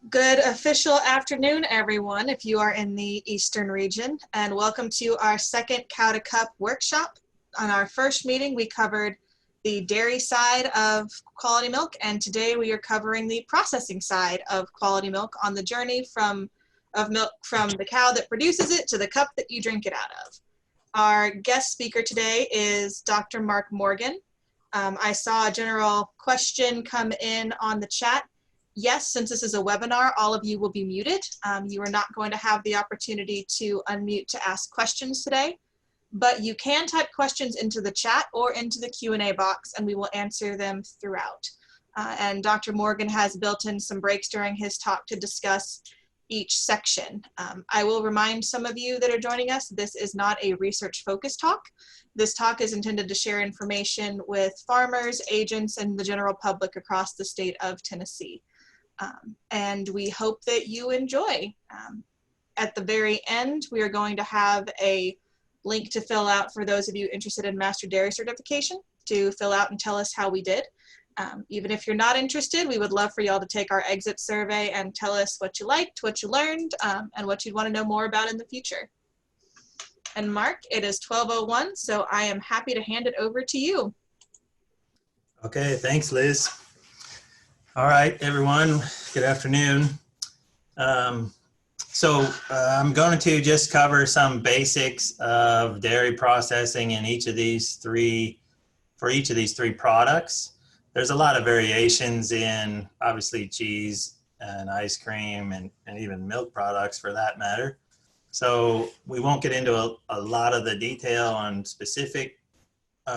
Good official afternoon, everyone, if you are in the Eastern region, and welcome to our second Cow2Cup workshop. On our first meeting, we covered the dairy side of quality milk, and today we are covering the processing side of quality milk on the journey of milk from the cow that produces it to the cup that you drink it out of. Our guest speaker today is Dr. Mark Morgan. I saw a general question come in on the chat. Yes, since this is a webinar, all of you will be muted. You are not going to have the opportunity to unmute to ask questions today, but you can type questions into the chat or into the Q&A box, and we will answer them throughout. And Dr. Morgan has built in some breaks during his talk to discuss each section. I will remind some of you that are joining us, this is not a research-focused talk. This talk is intended to share information with farmers, agents, and the general public across the state of Tennessee. And we hope that you enjoy. At the very end, we are going to have a link to fill out for those of you interested in Master Dairy Certification to fill out and tell us how we did. Even if you're not interested, we would love for y'all to take our exit survey and tell us what you liked, what you learned, and what you'd want to know more about in the future. And Mark, it is 12:01, so I am happy to hand it over to you. Okay, thanks, Liz. All right, everyone, good afternoon. I'm going to just cover some basics of dairy processing in each of these three products. There's a lot of variations in, obviously, cheese and ice cream and even milk products for that matter. So we won't get into a lot of the detail on specific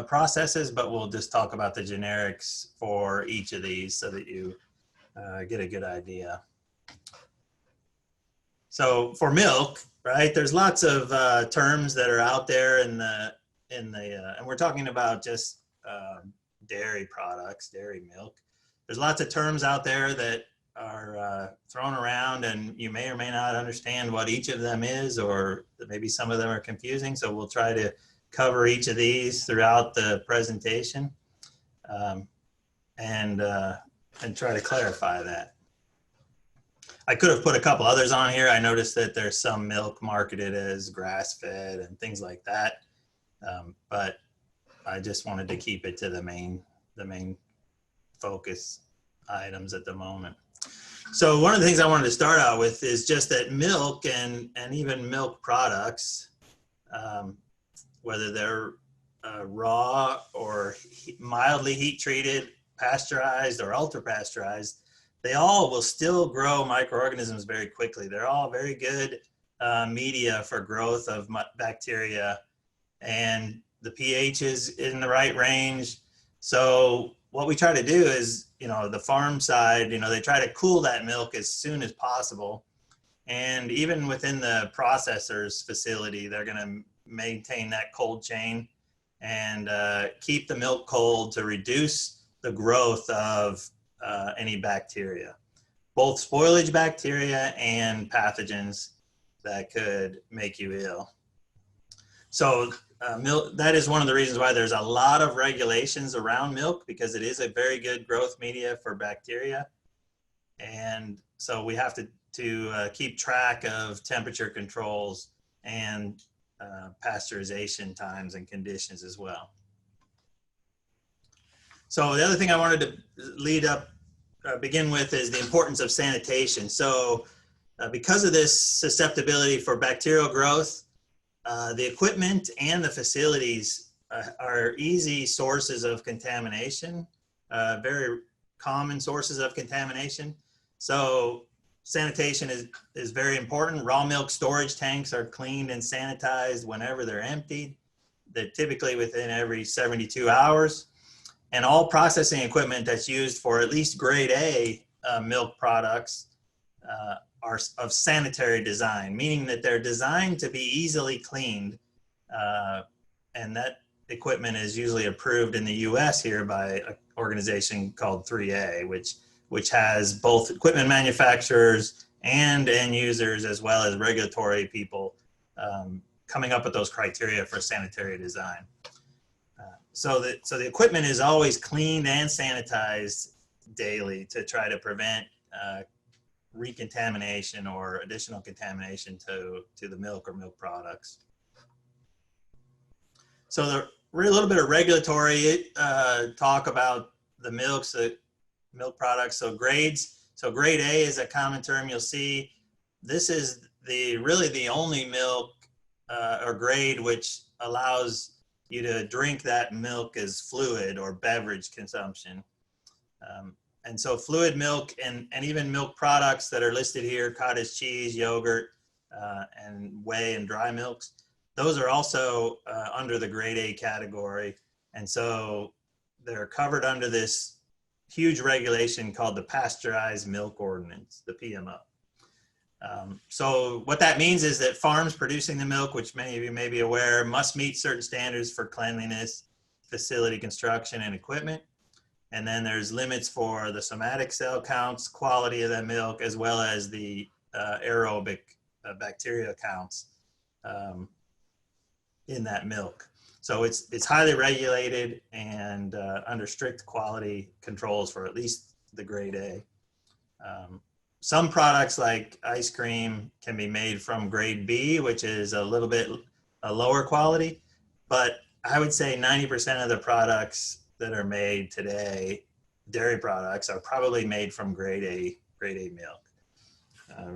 processes, but we'll just talk about the generics for each of these so that you get a good idea. So for milk, right, there's lots of terms that are out there and we're talking about just dairy products, dairy milk. There's lots of terms out there that are thrown around, and you may or may not understand what each of them is, or maybe some of them are confusing. So we'll try to cover each of these throughout the presentation and try to clarify that. I could have put a couple others on here. I noticed that there's some milk marketed as grass-fed and things like that, but I just wanted to keep it to the main focus items at the moment. So one of the things I wanted to start out with is just that milk and even milk products, whether they're raw or mildly heat treated, pasteurized or ultra pasteurized, they all will still grow microorganisms very quickly. They're all very good media for growth of bacteria, and the pH is in the right range. So what we try to do is, the farm side, they try to cool that milk as soon as possible. And even within the processor's facility, they're going to maintain that cold chain and keep the milk cold to reduce the growth of any bacteria, both spoilage bacteria and pathogens that could make you ill. So milk, that is one of the reasons why there's a lot of regulations around milk, because it is a very good growth media for bacteria. And so we have to keep track of temperature controls and pasteurization times and conditions as well. So the other thing I wanted to begin with is the importance of sanitation. So because of this susceptibility for bacterial growth, the equipment and the facilities are easy sources of contamination, very common sources of contamination. So sanitation is very important. Raw milk storage tanks are cleaned and sanitized whenever they're emptied. They're typically within every 72 hours. And all processing equipment that's used for at least grade A milk products are of sanitary design, meaning that they're designed to be easily cleaned. And that equipment is usually approved in the US here by an organization called 3A, which has both equipment manufacturers and end users, as well as regulatory people coming up with those criteria for sanitary design. So the equipment is always cleaned and sanitized daily to try to prevent recontamination or additional contamination to the milk or milk products. So a little bit of regulatory talk about the milks, milk products. So grades. So grade A is a common term you'll see. This is really the only milk or grade which allows you to drink that milk as fluid or beverage consumption. And so fluid milk and even milk products that are listed here, cottage cheese, yogurt, and whey and dry milks, those are also under the grade A category. And so they're covered under this huge regulation called the Pasteurized Milk Ordinance, the PMO. So what that means is that farms producing the milk, which many of you may be aware, must meet certain standards for cleanliness, facility construction, and equipment. And then there's limits for the somatic cell counts, quality of that milk, as well as the aerobic bacteria counts in that milk. So it's highly regulated and under strict quality controls for at least the grade A. Some products like ice cream can be made from grade B, which is a little bit lower quality, but I would say 90% of the products that are made today, dairy products, are probably made from grade A milk.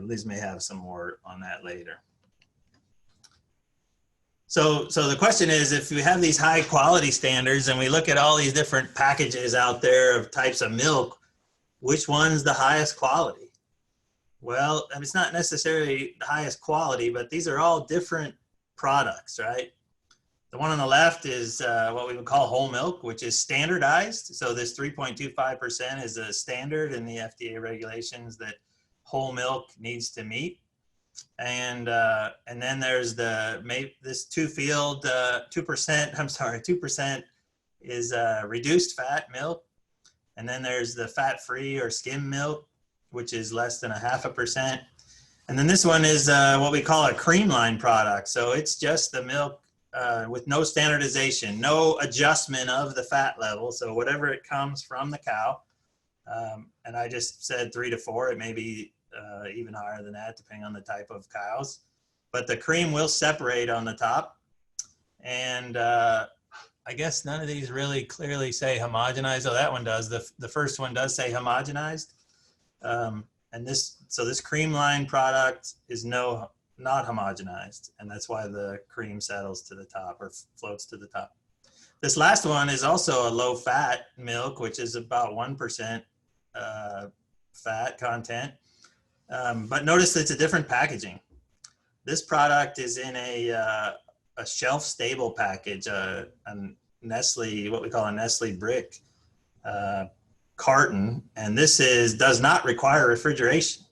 Liz may have some more on that later. So the question is, if we have these high quality standards and we look at all these different packages out there of types of milk, which one's the highest quality? Well, I mean, it's not necessarily the highest quality, but these are all different products, right? The one on the left is what we would call whole milk, which is standardized. So this 3.25% is a standard in the FDA regulations that whole milk needs to meet. And then there's this 2% is reduced fat milk. And then there's the fat-free or skim milk, which is less than 0.5%. And then this one is what we call a cream line product. So it's just the milk with no standardization, no adjustment of the fat level. So whatever it comes from the cow, and I just said 3 to 4, it may be even higher than that depending on the type of cows. But the cream will separate on the top. And I guess none of these really clearly say homogenized. Oh, that one does. The first one does say homogenized. And this cream line product is not homogenized, and that's why the cream settles to the top or floats to the top. This last one is also a low fat milk, which is about 1% fat content. But notice it's a different packaging. This product is in a shelf stable package, a Nestle, what we call a Nestle brick carton, and this does not require refrigeration.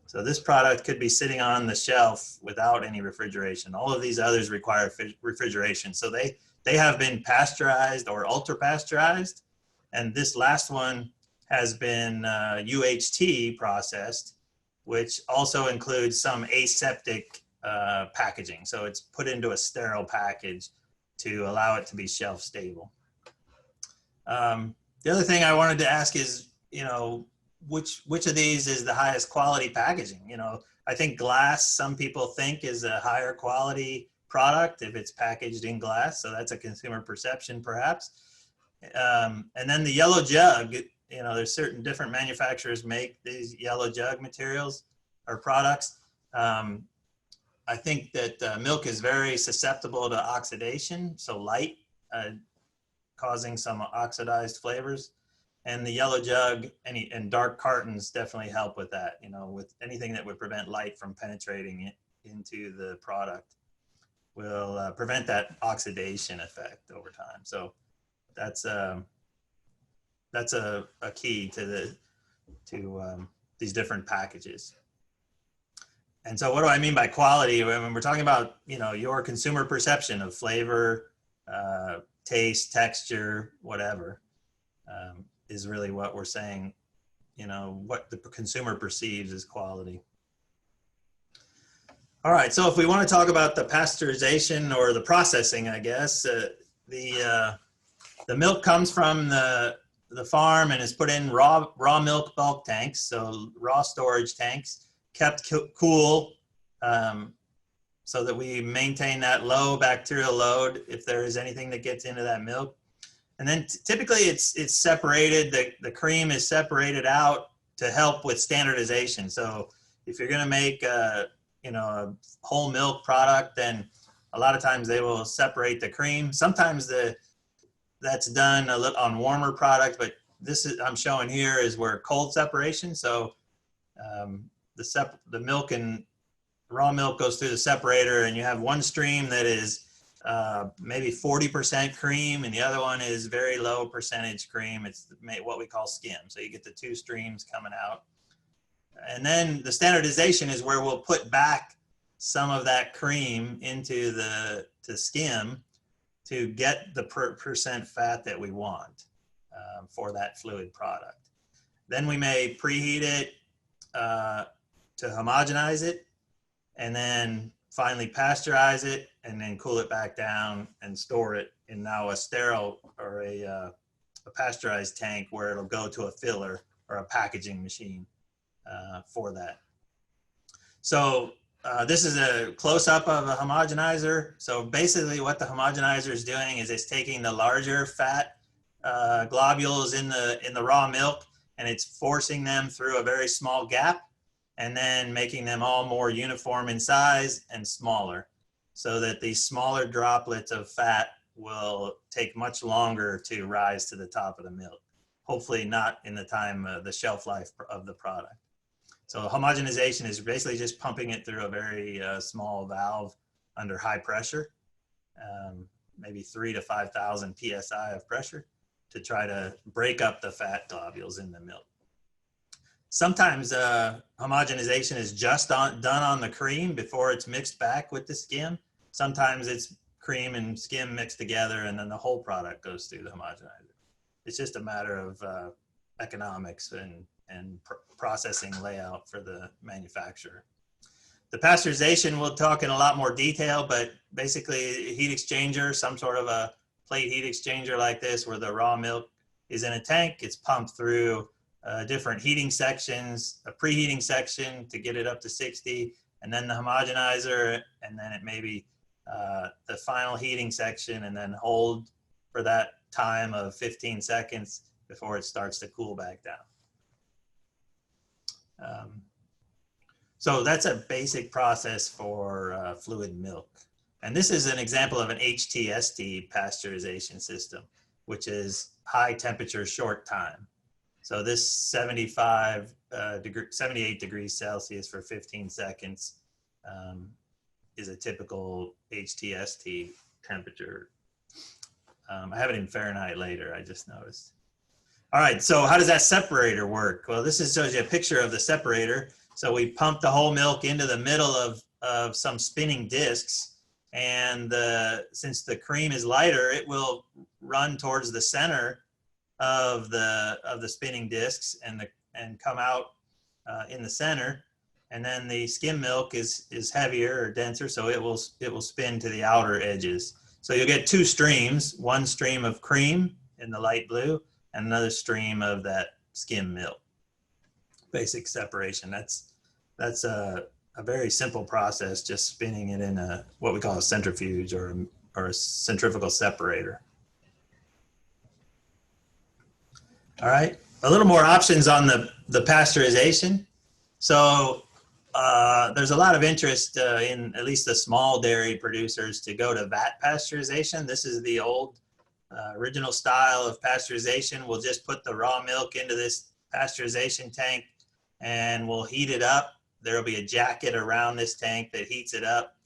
So this product could be sitting on the shelf without any refrigeration. All of these others require refrigeration. So they have been pasteurized or ultra pasteurized. And this last one has been UHT processed, which also includes some aseptic packaging. So it's put into a sterile package to allow it to be shelf stable. The other thing I wanted to ask is, which of these is the highest quality packaging? I think glass, some people think, is a higher quality product if it's packaged in glass. So that's a consumer perception, perhaps. And then the yellow jug, there's certain different manufacturers make these yellow jug materials or products. I think that milk is very susceptible to oxidation, so light, causing some oxidized flavors. And the yellow jug and dark cartons definitely help with that, with anything that would prevent light from penetrating into the product will prevent that oxidation effect over time. So that's a key to these different packages. And so what do I mean by quality? When we're talking about, your consumer perception of flavor, taste, texture, whatever, is really what we're saying, what the consumer perceives as quality. All right, so if we want to talk about the pasteurization or the processing, I guess, the milk comes from the the farm and is put in raw milk bulk tanks, so raw storage tanks, kept cool, so that we maintain that low bacterial load if there is anything that gets into that milk. And then typically it's separated, the cream is separated out to help with standardization. So if you're going to make a whole milk product, then a lot of times they will separate the cream. Sometimes that's done a little on warmer product, but this is I'm showing here is where cold separation. So the milk and raw milk goes through the separator, and you have one stream that is maybe 40% cream, and the other one is very low percentage cream. It's what we call skim. So you get the two streams coming out. And then the standardization is where we'll put back some of that cream into the skim to get the percent fat that we want for that fluid product. Then we may preheat it to homogenize it, and then finally pasteurize it, and then cool it back down and store it in now a sterile or a pasteurized tank where it'll go to a filler or a packaging machine for that. So this is a close-up of a homogenizer. So basically what the homogenizer is doing is it's taking the larger fat globules in the raw milk, and it's forcing them through a very small gap, and then making them all more uniform in size and smaller, so that these smaller droplets of fat will take much longer to rise to the top of the milk, hopefully not in the time, the shelf life of the product. So homogenization is basically just pumping it through a very small valve under high pressure, maybe 3,000 to 5,000 PSI of pressure, to try to break up the fat globules in the milk. Sometimes homogenization is just done on the cream before it's mixed back with the skim. Sometimes it's cream and skim mixed together, and then the whole product goes through the homogenizer. It's just a matter of economics and processing layout for the manufacturer. The pasteurization we'll talk in a lot more detail, but basically a heat exchanger, some sort of a plate heat exchanger like this, where the raw milk is in a tank, it's pumped through different heating sections, a preheating section to get it up to 60, and then the homogenizer, and then it may be the final heating section, and then hold for that time of 15 seconds before it starts to cool back down. So that's a basic process for fluid milk. And this is an example of an HTST pasteurization system, which is high temperature, short time. So this 78 degrees Celsius for 15 seconds is a typical HTST temperature. I have it in Fahrenheit later, I just noticed. All right, so how does that separator work? Well, this shows you a picture of the separator. So we pump the whole milk into the middle of some spinning discs, and since the cream is lighter, it will run towards the center of the spinning discs and come out in the center. And then the skim milk is heavier or denser, so it will spin to the outer edges. So you'll get two streams, one stream of cream in the light blue, and another stream of that skim milk. Basic separation. That's a very simple process, just spinning it in what we call a centrifuge or a centrifugal separator. All right, a little more options on the pasteurization. So there's a lot of interest in at least the small dairy producers to go to vat pasteurization. This is the old original style of pasteurization. We'll just put the raw milk into this pasteurization tank and we'll heat it up. There'll be a jacket around this tank that heats it up,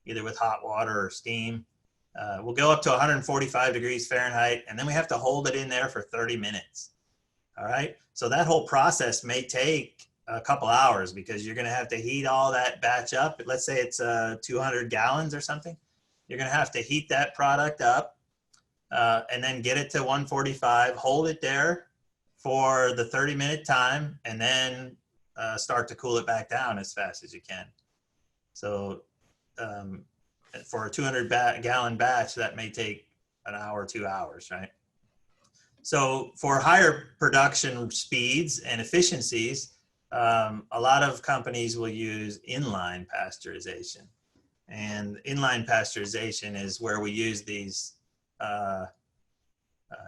either with hot water or steam. We'll go up to 145 degrees Fahrenheit, and then we have to hold it in there for 30 minutes. All right, so that whole process may take a couple hours because you're going to have to heat all that batch up. Let's say it's 200 gallons or something. You're going to have to heat that product up and then get it to 145, hold it there for the 30-minute time, and then start to cool it back down as fast as you can. So for a 200 gallon batch, that may take an hour, 2 hours, right? So for higher production speeds and efficiencies, a lot of companies will use inline pasteurization. And inline pasteurization is where we use these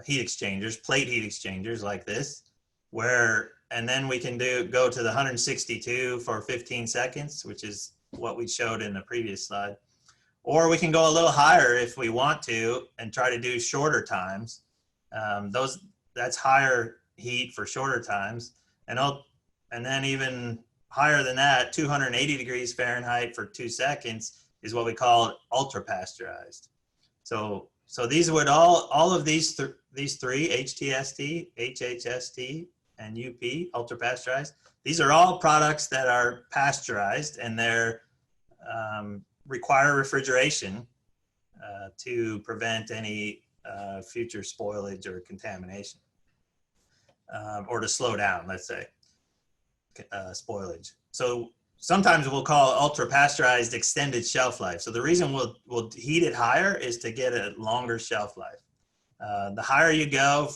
heat exchangers, plate heat exchangers like this, and then we can go to the 162 for 15 seconds, which is what we showed in the previous slide. Or we can go a little higher if we want to and try to do shorter times. That's higher heat for shorter times. And then even higher than that, 280 degrees Fahrenheit for 2 seconds is what we call ultra pasteurized. So these would all of these three, HTST, HHST, and UP, ultra pasteurized, these are all products that are pasteurized, and they're require refrigeration to prevent any future spoilage or contamination, or to slow down, let's say, spoilage. So sometimes we'll call ultra pasteurized extended shelf life. So the reason we'll heat it higher is to get a longer shelf life. The higher you go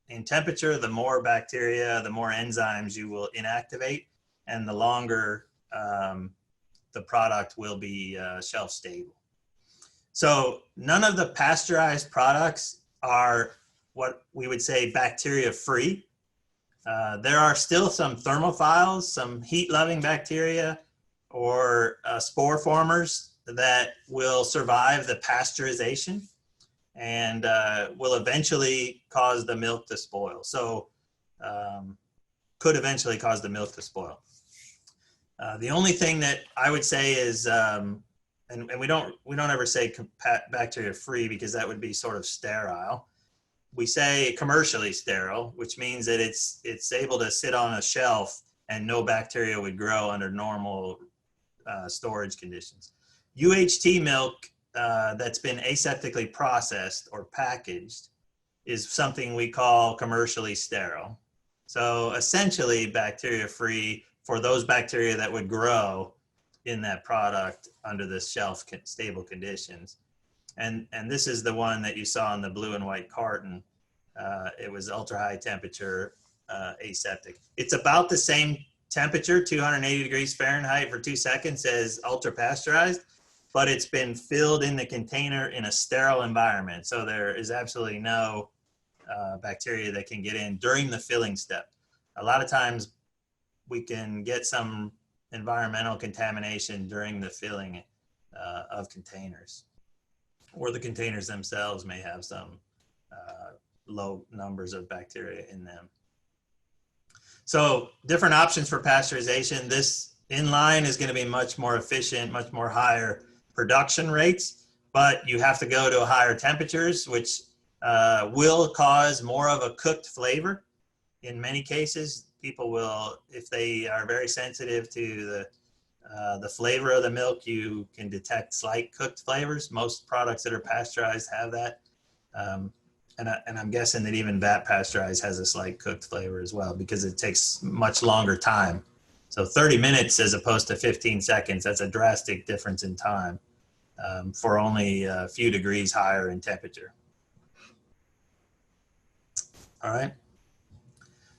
in temperature, the more bacteria, the more enzymes you will inactivate, and the longer the product will be shelf stable. So none of the pasteurized products are what we would say bacteria free. There are still some thermophiles, some heat-loving bacteria, or spore formers that will survive the pasteurization and will eventually cause the milk to spoil. So could eventually cause the milk to spoil. The only thing that I would say is, and we don't ever say bacteria free, because that would be sort of sterile. We say commercially sterile, which means that it's able to sit on a shelf and no bacteria would grow under normal storage conditions. UHT milk that's been aseptically processed or packaged is something we call commercially sterile. So essentially bacteria free for those bacteria that would grow in that product under the shelf stable conditions. And this is the one that you saw in the blue and white carton. It was ultra high temperature aseptic. It's about the same temperature, 280 degrees Fahrenheit for 2 seconds, as ultra pasteurized, but it's been filled in the container in a sterile environment. So there is absolutely no bacteria that can get in during the filling step. A lot of times we can get some environmental contamination during the filling of containers, or the containers themselves may have some low numbers of bacteria in them. So different options for pasteurization. This inline is going to be much more efficient, much more higher production rates, but you have to go to higher temperatures, which will cause more of a cooked flavor. In many cases, people will, if they are very sensitive to the flavor of the milk, you can detect slight cooked flavors. Most products that are pasteurized have that. And I'm guessing that even vat pasteurized has a slight cooked flavor as well, because it takes much longer time. So 30 minutes as opposed to 15 seconds, that's a drastic difference in time for only a few degrees higher in temperature. All right.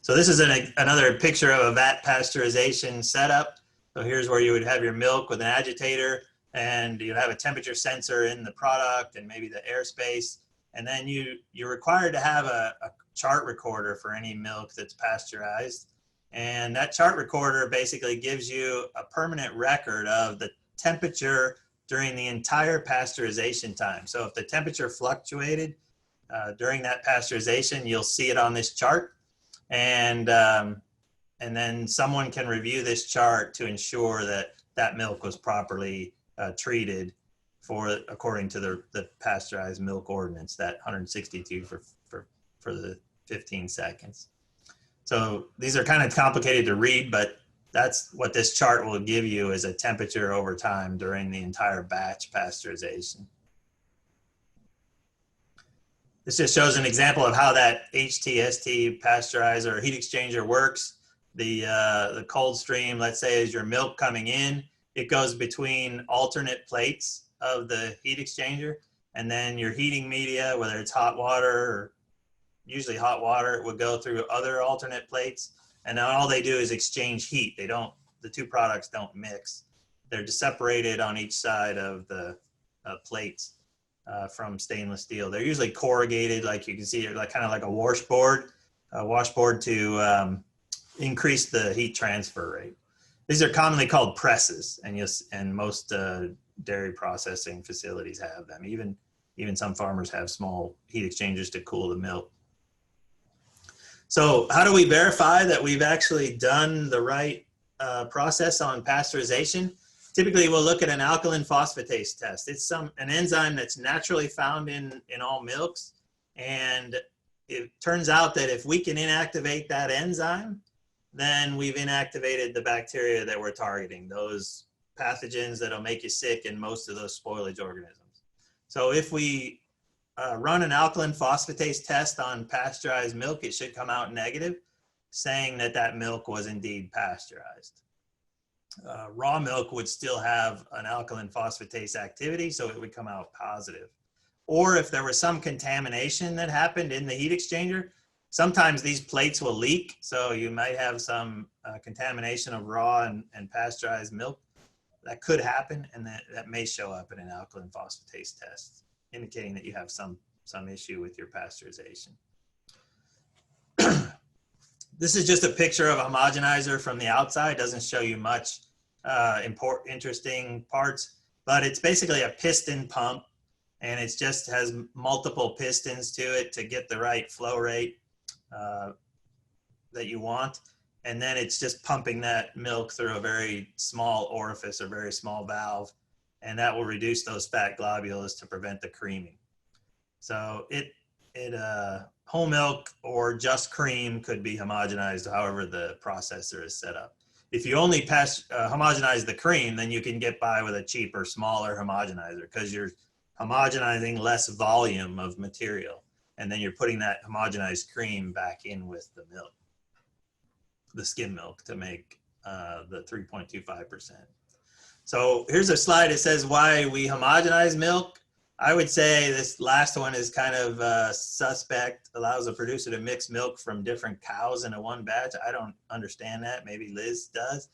So this is another picture of a vat pasteurization setup. So here's where you would have your milk with an agitator, and you'd have a temperature sensor in the product and maybe the airspace. And then you're required to have a chart recorder for any milk that's pasteurized. And that chart recorder basically gives you a permanent record of the temperature during the entire pasteurization time. So if the temperature fluctuated during that pasteurization, you'll see it on this chart. And then someone can review this chart to ensure that that milk was properly treated according to the pasteurized milk ordinance, that 162 for the 15 seconds. So these are kind of complicated to read, but that's what this chart will give you, is a temperature over time during the entire batch pasteurization. This just shows an example of how that HTST pasteurizer or heat exchanger works. The cold stream, let's say, is your milk coming in. It goes between alternate plates of the heat exchanger, and then your heating media, whether it's hot water or usually hot water. It would go through other alternate plates, and then all they do is exchange heat. The two products don't mix. They're just separated on each side of the plates from stainless steel. They're usually corrugated, like you can see, like kind of like a washboard to increase the heat transfer rate. These are commonly called presses, and most dairy processing facilities have them. Even some farmers have small heat exchangers to cool the milk. So how do we verify that we've actually done the right process on pasteurization? Typically, we'll look at an alkaline phosphatase test. It's an enzyme that's naturally found in all milks. And it turns out that if we can inactivate that enzyme, then we've inactivated the bacteria that we're targeting, those pathogens that'll make you sick and most of those spoilage organisms. So if we run an alkaline phosphatase test on pasteurized milk, it should come out negative, saying that that milk was indeed pasteurized. Raw milk would still have an alkaline phosphatase activity, so it would come out positive. Or if there was some contamination that happened in the heat exchanger, sometimes these plates will leak, so you might have some contamination of raw and pasteurized milk. That could happen, and that may show up in an alkaline phosphatase test, indicating that you have some issue with your pasteurization. This is just a picture of a homogenizer from the outside. It doesn't show you much interesting parts, but it's basically a piston pump, and it just has multiple pistons to it to get the right flow rate that you want. And then it's just pumping that milk through a very small orifice or very small valve, and that will reduce those fat globules to prevent the creaming. So whole milk or just cream could be homogenized however the processor is set up. If you only homogenize the cream, then you can get by with a cheaper, smaller homogenizer because you're homogenizing less volume of material. And then you're putting that homogenized cream back in with the milk, the skim milk, to make the 3.25%. So here's a slide that says why we homogenize milk. I would say this last one is kind of suspect, allows a producer to mix milk from different cows into one batch. I don't understand that. Maybe Liz does.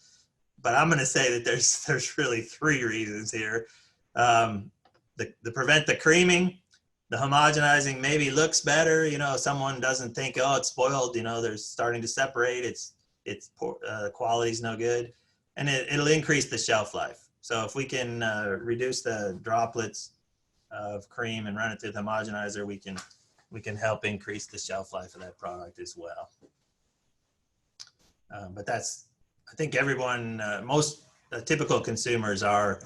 But I'm going to say that there's really three reasons here. The prevent the creaming, the homogenizing maybe looks better. Someone doesn't think, oh, it's spoiled. They're starting to separate. It's poor, quality's no good. And it'll increase the shelf life. So if we can reduce the droplets of cream and run it through the homogenizer, we can help increase the shelf life of that product as well. But I think everyone, most typical consumers are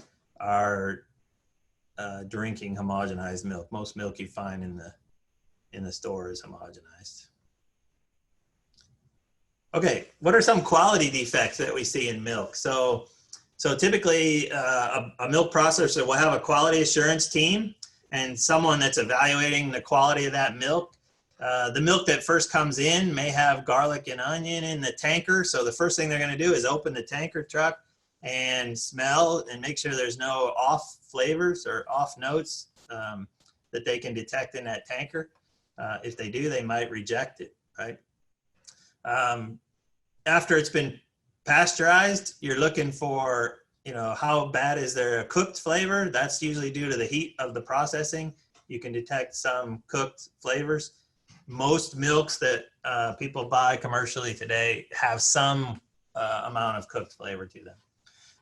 drinking homogenized milk. Most milk you find in the store is homogenized. Okay, what are some quality defects that we see in milk? So typically a milk processor will have a quality assurance team and someone that's evaluating the quality of that milk. The milk that first comes in may have garlic and onion in the tanker. So the first thing they're going to do is open the tanker truck and smell and make sure there's no off flavors or off notes that they can detect in that tanker. If they do, they might reject it, right? After it's been pasteurized, you're looking for, how bad is there a cooked flavor? That's usually due to the heat of the processing. You can detect some cooked flavors. Most milks that people buy commercially today have some amount of cooked flavor to them.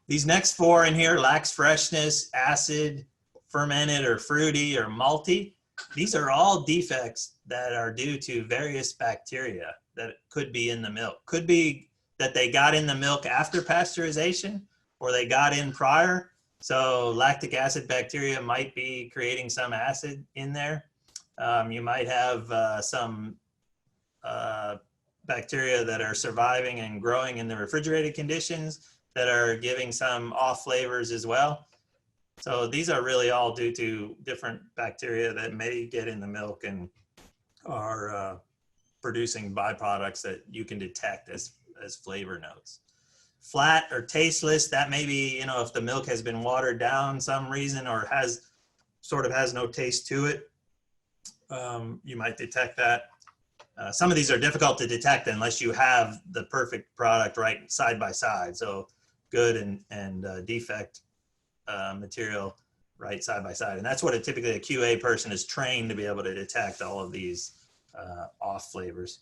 These next four in here, lacks freshness, acid, fermented or fruity or malty. These are all defects that are due to various bacteria that could be in the milk. Could be that they got in the milk after pasteurization or they got in prior. So lactic acid bacteria might be creating some acid in there. You might have some bacteria that are surviving and growing in the refrigerated conditions that are giving some off flavors as well. So these are really all due to different bacteria that may get in the milk and are producing byproducts that you can detect as flavor notes. Flat or tasteless, that may be, if the milk has been watered down some reason or has no taste to it, you might detect that. Some of these are difficult to detect unless you have the perfect product right side by side. So good and defect material right side by side. And that's what typically a QA person is trained to be able to detect all of these off flavors.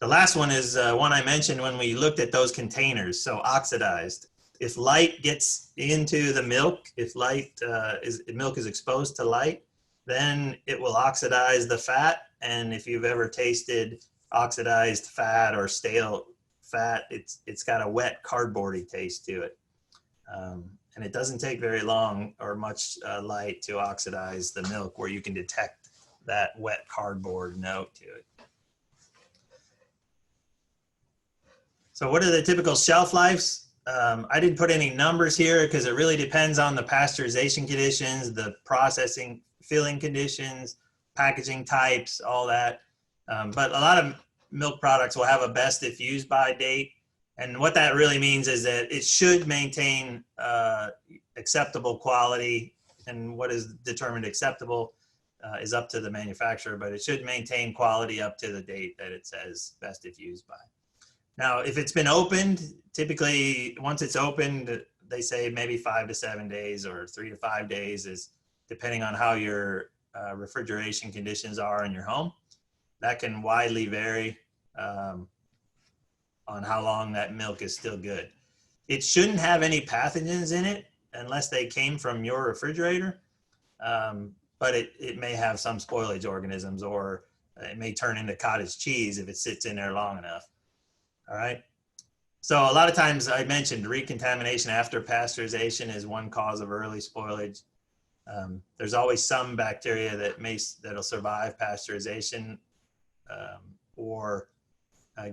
The last one is one I mentioned when we looked at those containers, so oxidized. If light gets into the milk, if milk is exposed to light, then it will oxidize the fat. And if you've ever tasted oxidized fat or stale fat, it's got a wet cardboardy taste to it. And it doesn't take very long or much light to oxidize the milk where you can detect that wet cardboard note to it. So what are the typical shelf lives? I didn't put any numbers here because it really depends on the pasteurization conditions, the processing, filling conditions, packaging types, all that. But a lot of milk products will have a best if used by date. And what that really means is that it should maintain acceptable quality. And what is determined acceptable is up to the manufacturer, but it should maintain quality up to the date that it says best if used by. Now, if it's been opened, typically once it's opened, they say maybe 5 to 7 days or 3 to 5 days, is depending on how your refrigeration conditions are in your home. That can widely vary on how long that milk is still good. It shouldn't have any pathogens in it unless they came from your refrigerator, but it may have some spoilage organisms, or it may turn into cottage cheese if it sits in there long enough. All right. So a lot of times I mentioned recontamination after pasteurization is one cause of early spoilage. There's always some bacteria that'll survive pasteurization or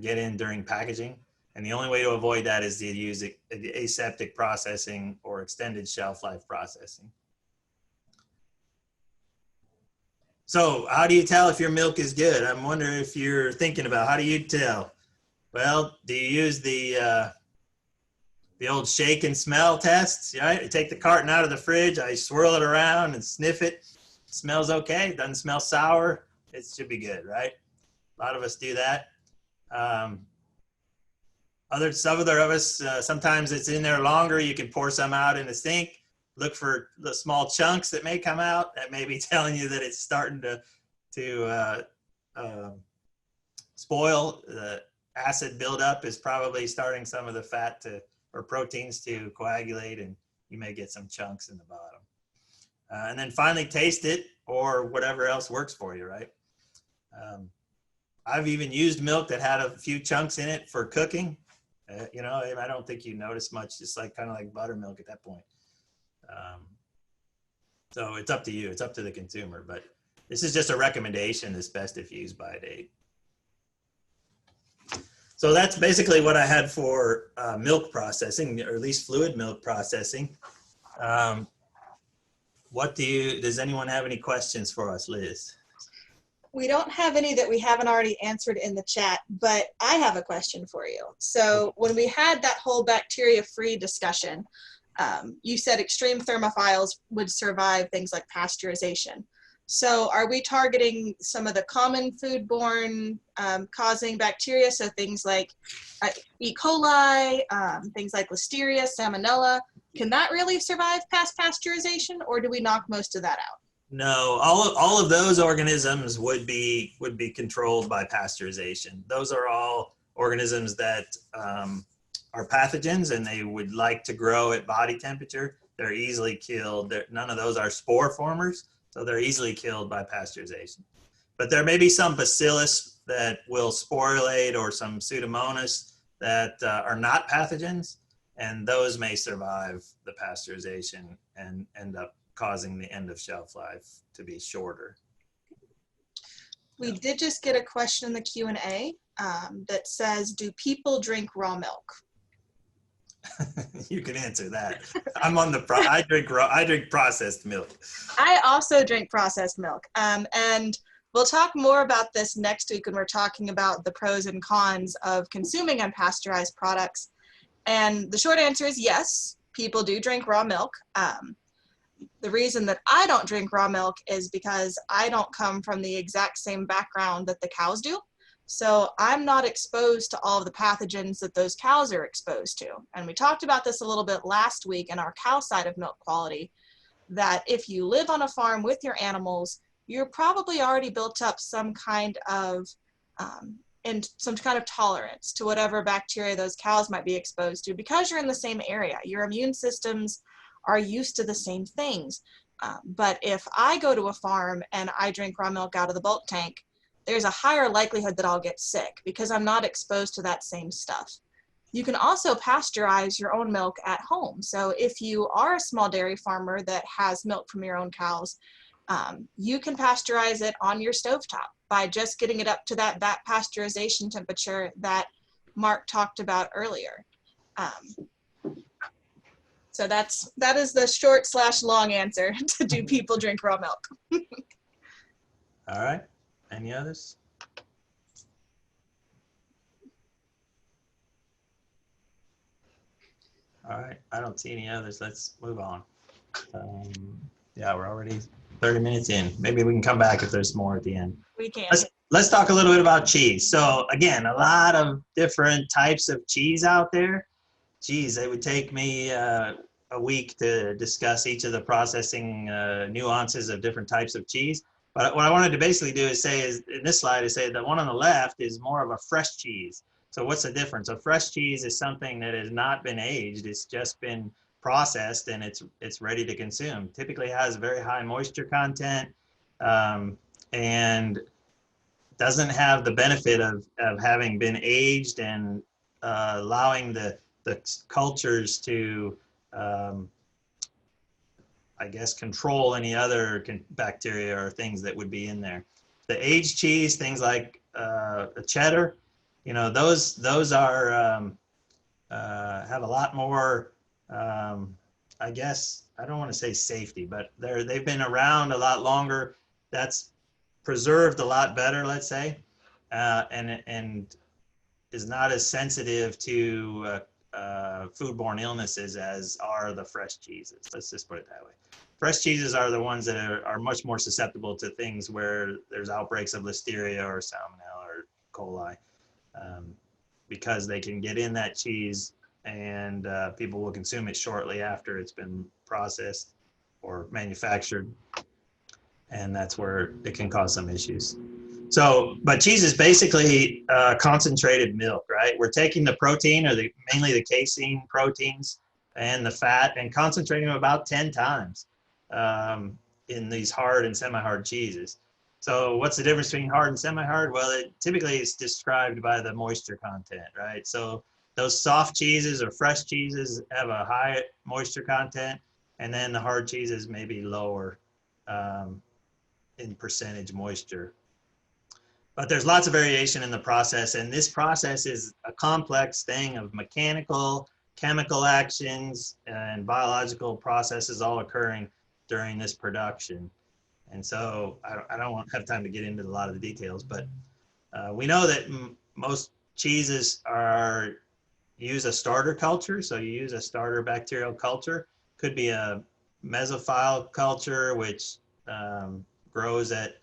get in during packaging. And the only way to avoid that is to use aseptic processing or extended shelf life processing. So how do you tell if your milk is good? I'm wondering if you're thinking about, how do you tell? Well, do you use the old shake and smell test? Right? You take the carton out of the fridge, I swirl it around and sniff it. It smells okay. It doesn't smell sour. It should be good, right? A lot of us do that. Some other of us, sometimes it's in there longer. You can pour some out in the sink. Look for the small chunks that may come out. That may be telling you that it's starting to spoil. The acid buildup is probably starting some of the fat or proteins to coagulate, and you may get some chunks in the bottom. And then finally taste it, or whatever else works for you, right? I've even used milk that had a few chunks in it for cooking. I don't think you notice much. It's kind of like buttermilk at that point. So it's up to you. It's up to the consumer. But this is just a recommendation that's best if used by date. So that's basically what I had for milk processing, or at least fluid milk processing. Does anyone have any questions for us, Liz? We don't have any that we haven't already answered in the chat, but I have a question for you. So when we had that whole bacteria-free discussion, you said extreme thermophiles would survive things like pasteurization. So are we targeting some of the common foodborne causing bacteria? So things like E. coli, things like Listeria, Salmonella, can that really survive past pasteurization, or do we knock most of that out? No, all of those organisms would be controlled by pasteurization. Those are all organisms that are pathogens, and they would like to grow at body temperature. They're easily killed. None of those are spore formers, so they're easily killed by pasteurization. But there may be some bacillus that will sporulate, or some Pseudomonas that are not pathogens, and those may survive the pasteurization and end up causing the end of shelf life to be shorter. We did just get a question in the Q&A that says, do people drink raw milk? You can answer that. I'm on the I drink processed milk. I also drink processed milk. And we'll talk more about this next week when we're talking about the pros and cons of consuming unpasteurized products. And the short answer is yes, people do drink raw milk. The reason that I don't drink raw milk is because I don't come from the exact same background that the cows do. So I'm not exposed to all of the pathogens that those cows are exposed to. And we talked about this a little bit last week in our cow side of milk quality, that if you live on a farm with your animals, you're probably already built up some kind of and some kind of tolerance to whatever bacteria those cows might be exposed to because you're in the same area. Your immune systems are used to the same things. But if I go to a farm and I drink raw milk out of the bulk tank, there's a higher likelihood that I'll get sick because I'm not exposed to that same stuff. You can also pasteurize your own milk at home. So if you are a small dairy farmer that has milk from your own cows, you can pasteurize it on your stovetop by just getting it up to that pasteurization temperature that Mark talked about earlier. So that is the short / long answer to do people drink raw milk? All right. Any others? All right. I don't see any others. Let's move on. Yeah, we're already 30 minutes in. Maybe we can come back if there's more at the end. We can. Let's talk a little bit about cheese. So again, a lot of different types of cheese out there. Geez, it would take me a week to discuss each of the processing nuances of different types of cheese. But what I wanted to basically do is say, is in this slide, is say the one on the left is more of a fresh cheese. So what's the difference? A fresh cheese is something that has not been aged. It's just been processed and it's ready to consume. Typically has very high moisture content and doesn't have the benefit of having been aged and allowing the cultures to, I guess, control any other bacteria or things that would be in there. The aged cheese, things like a cheddar, you know, those are have a lot more, I guess, I don't want to say safety, but they've been around a lot longer. That's preserved a lot better, let's say, and is not as sensitive to foodborne illnesses as are the fresh cheeses. Let's just put it that way. Fresh cheeses are the ones that are much more susceptible to things where there's outbreaks of listeria or salmonella or coli, because they can get in that cheese and people will consume it shortly after it's been processed or manufactured. And that's where it can cause some issues. So, but cheese is basically concentrated milk, right? We're taking the protein or mainly the casein proteins and the fat and concentrating them about 10 times in these hard and semi-hard cheeses. So what's the difference between hard and semi-hard? Well, it typically is described by the moisture content, right? So those soft cheeses or fresh cheeses have a high moisture content, and then the hard cheeses may be lower in percentage moisture. But there's lots of variation in the process, and this process is a complex thing of mechanical, chemical actions, and biological processes all occurring during this production. And so I don't have time to get into a lot of the details, but we know that most cheeses use a starter culture. So you use a starter bacterial culture. Could be a mesophile culture, which grows at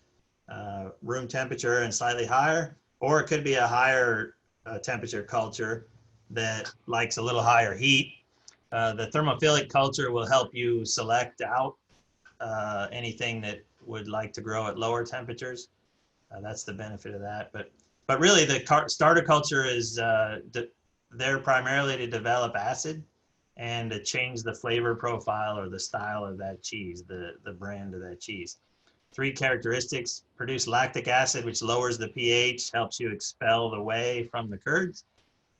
room temperature and slightly higher, or it could be a higher temperature culture that likes a little higher heat. The thermophilic culture will help you select out anything that would like to grow at lower temperatures. That's the benefit of that. But really, the starter culture is there primarily to develop acid and to change the flavor profile or the style of that cheese, the brand of that cheese. 3 characteristics: produce lactic acid, which lowers the pH, helps you expel the whey from the curds,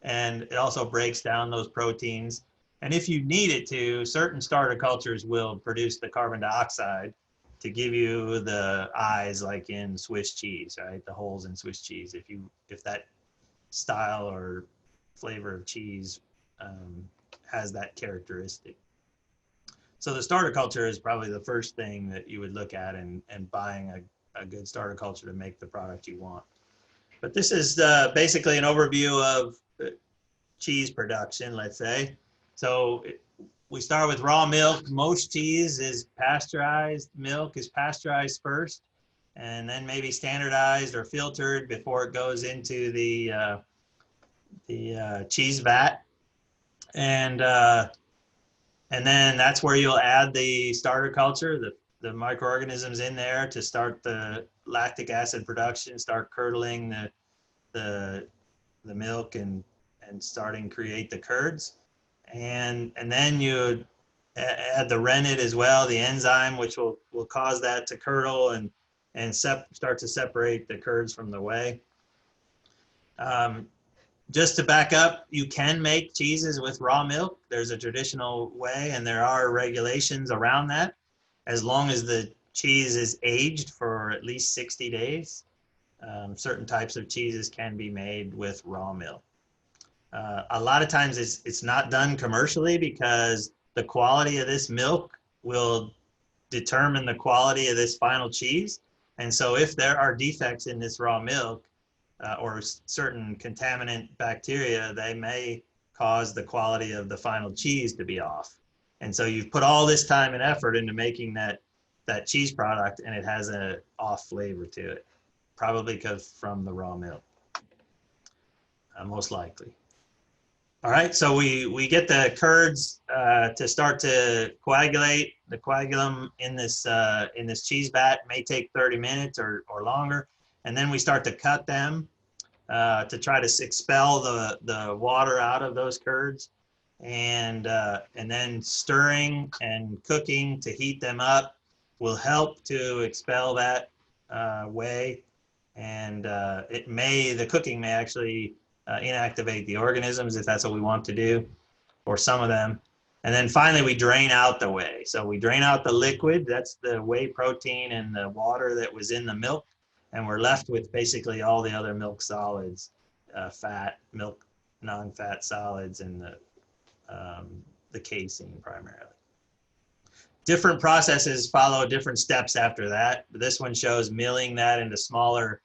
and it also breaks down those proteins. And if you need it to, certain starter cultures will produce the carbon dioxide to give you the eyes, like in Swiss cheese, right? The holes in Swiss cheese. If that style or flavor of cheese has that characteristic. So the starter culture is probably the first thing that you would look at in buying a good starter culture to make the product you want. But this is basically an overview of cheese production, let's say. So we start with raw milk. Most cheese is pasteurized. Milk is pasteurized first. and then maybe standardized or filtered before it goes into the cheese vat. And then that's where you'll add the starter culture, the microorganisms in there to start the lactic acid production, start curdling the milk and starting to create the curds. And then you add the rennet as well, the enzyme, which will cause that to curdle and start to separate the curds from the whey. Just to back up, you can make cheeses with raw milk. There's a traditional way, and there are regulations around that. As long as the cheese is aged for at least 60 days, certain types of cheeses can be made with raw milk. A lot of times it's not done commercially because the quality of this milk will determine the quality of this final cheese. And so if there are defects in this raw milk, or certain contaminant bacteria, they may cause the quality of the final cheese to be off. And so you've put all this time and effort into making that cheese product, and it has an off flavor to it, probably because from the raw milk, most likely. All right, so we get the curds to start to coagulate. The coagulum in this cheese vat may take 30 minutes or longer, and then we start to cut them to try to expel the water out of those curds, and then stirring and cooking to heat them up will help to expel that whey, and the cooking may actually inactivate the organisms if that's what we want to do, or some of them. And then finally we drain out the whey. So we drain out the liquid, that's the whey protein and the water that was in the milk, and we're left with basically all the other milk solids, fat, milk, non-fat solids, and the casein primarily. Different processes follow different steps after that. This one shows milling that into smaller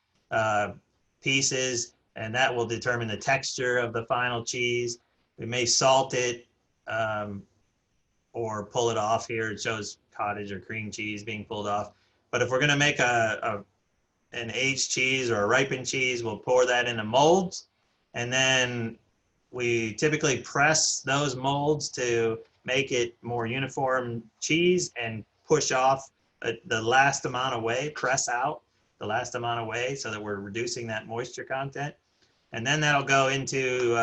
pieces, and that will determine the texture of the final cheese. We may salt it or pull it off here. It shows cottage or cream cheese being pulled off. But if we're gonna make an aged cheese or a ripened cheese, we'll pour that into molds, and then we typically press those molds to make it more uniform cheese and push off the last amount of whey, press out the last amount of whey so that we're reducing that moisture content. And then that'll go into